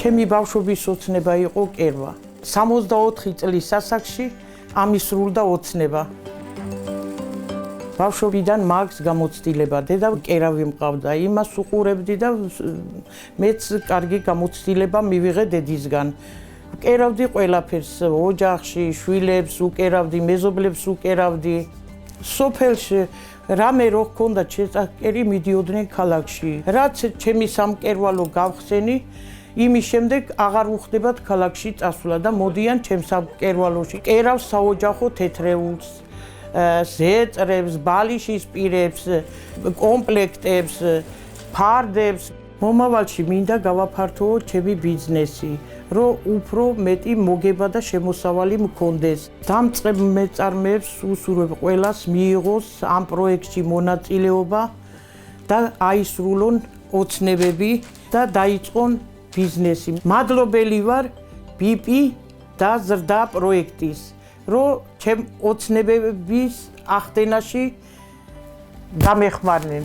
ჩემი ბავშვობის ოცნება იყო კერვა. 64 წლის ასაკში ამისრულდა ოცნება. ბავშვობიდან მაქვს გამოცდილება, დედა კერავი მყავდა, იმას უყურებდი და მეც კარგი გამოცდილება მივიღე დედისგან. უკერავდი ყველაფერს, ოჯახში, შვილებს უკერავდი, მეზობლებს უკერავდი. სოფელში რამე რო ჰქონდა ჩესაკერი მიდიოდნენ ქალაქში. რაც ჩემი სამკერვალო გავხსენი, იმის შემდეგ აღარ უხდებათ ქალაქში წასვლა და მოდიან ჩემ სამკერვალოში. კერავს საოჯახო თეთრეულს, ზეწრებს, ბალიშის პირებს, კომპლექტებს, ფარდებს. მომავალში მინდა გავაფართოო ჩემი ბიზნესი, რომ უფრო მეტი მოგება და შემოსავალი მქონდეს. დამწყებ მეწარმეებს უსურვებ ყველას მიიღოს ამ პროექტში მონაწილეობა და აისრულონ ოცნებები და დაიწყონ ბიზნესი. მადლობელი ვარ ბიპი და ზრდა პროექტის, რომ ჩემ ოცნებების ახდენაში დამეხმარნენ.